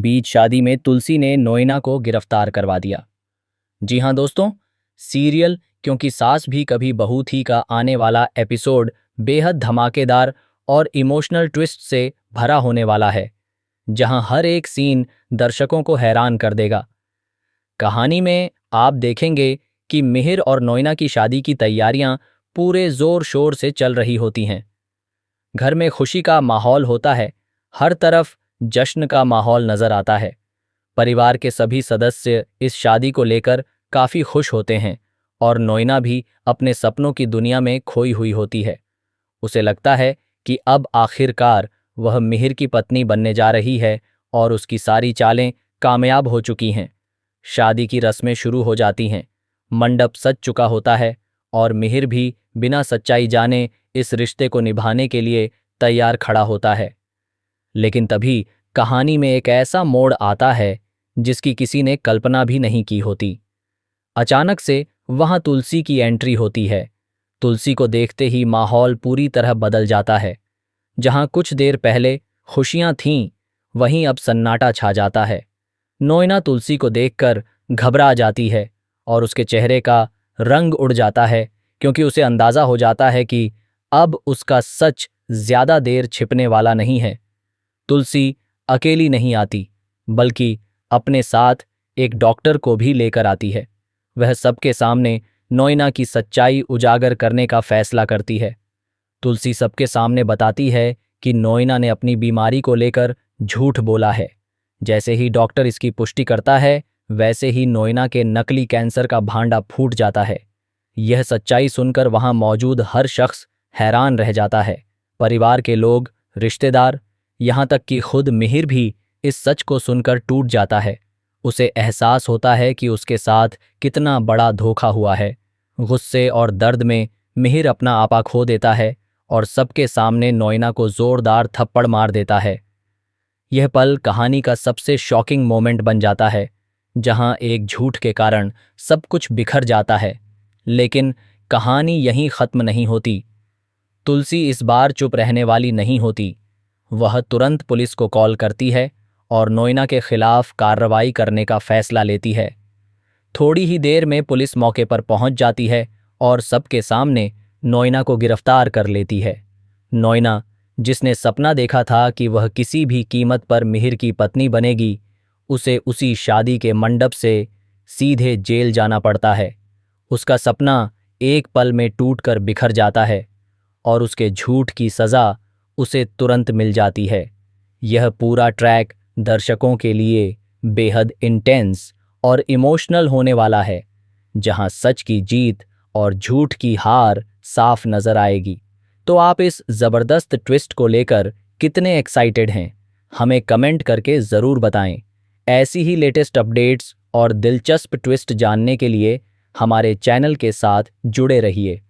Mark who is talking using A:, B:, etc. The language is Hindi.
A: बीच शादी में तुलसी ने नोएना को गिरफ्तार करवा दिया। जी हाँ दोस्तों, सीरियल क्योंकि सास भी कभी बहू थी का आने वाला एपिसोड बेहद धमाकेदार और इमोशनल ट्विस्ट से भरा होने वाला है, जहां हर एक सीन दर्शकों को हैरान कर देगा। कहानी में आप देखेंगे कि मिहिर और नोएना की शादी की तैयारियां पूरे जोर शोर से चल रही होती हैं। घर में खुशी का माहौल होता है, हर तरफ जश्न का माहौल नजर आता है। परिवार के सभी सदस्य इस शादी को लेकर काफी खुश होते हैं और नोएना भी अपने सपनों की दुनिया में खोई हुई होती है। उसे लगता है कि अब आखिरकार वह मिहिर की पत्नी बनने जा रही है और उसकी सारी चालें कामयाब हो चुकी हैं। शादी की रस्में शुरू हो जाती हैं, मंडप सज चुका होता है और मिहिर भी बिना सच्चाई जाने इस रिश्ते को निभाने के लिए तैयार खड़ा होता है। लेकिन तभी कहानी में एक ऐसा मोड़ आता है जिसकी किसी ने कल्पना भी नहीं की होती। अचानक से वहां तुलसी की एंट्री होती है। तुलसी को देखते ही माहौल पूरी तरह बदल जाता है। जहां कुछ देर पहले खुशियां थीं, वहीं अब सन्नाटा छा जाता है। नोएना तुलसी को देखकर घबरा जाती है और उसके चेहरे का रंग उड़ जाता है, क्योंकि उसे अंदाजा हो जाता है कि अब उसका सच ज्यादा देर छिपने वाला नहीं है। तुलसी अकेली नहीं आती, बल्कि अपने साथ एक डॉक्टर को भी लेकर आती है। वह सबके सामने नोएना की सच्चाई उजागर करने का फैसला करती है। तुलसी सबके सामने बताती है कि नोएना ने अपनी बीमारी को लेकर झूठ बोला है। जैसे ही डॉक्टर इसकी पुष्टि करता है, वैसे ही नोएना के नकली कैंसर का भांडा फूट जाता है। यह सच्चाई सुनकर वहां मौजूद हर शख्स हैरान रह जाता है। परिवार के लोग, रिश्तेदार, यहाँ तक कि खुद मिहिर भी इस सच को सुनकर टूट जाता है। उसे एहसास होता है कि उसके साथ कितना बड़ा धोखा हुआ है। गुस्से और दर्द में मिहिर अपना आपा खो देता है और सबके सामने नोएना को जोरदार थप्पड़ मार देता है। यह पल कहानी का सबसे शॉकिंग मोमेंट बन जाता है, जहां एक झूठ के कारण सब कुछ बिखर जाता है। लेकिन कहानी यहीं खत्म नहीं होती। तुलसी इस बार चुप रहने वाली नहीं होती। वह तुरंत पुलिस को कॉल करती है और नोएना के खिलाफ कार्रवाई करने का फैसला लेती है। थोड़ी ही देर में पुलिस मौके पर पहुंच जाती है और सबके सामने नोएना को गिरफ्तार कर लेती है। नोएना, जिसने सपना देखा था कि वह किसी भी कीमत पर मिहिर की पत्नी बनेगी, उसे उसी शादी के मंडप से सीधे जेल जाना पड़ता है। उसका सपना एक पल में टूटकर बिखर जाता है और उसके झूठ की सज़ा उसे तुरंत मिल जाती है। यह पूरा ट्रैक दर्शकों के लिए बेहद इंटेंस और इमोशनल होने वाला है, जहां सच की जीत और झूठ की हार साफ नजर आएगी। तो आप इस जबरदस्त ट्विस्ट को लेकर कितने एक्साइटेड हैं? हमें कमेंट करके ज़रूर बताएं। ऐसी ही लेटेस्ट अपडेट्स और दिलचस्प ट्विस्ट जानने के लिए हमारे चैनल के साथ जुड़े रहिए।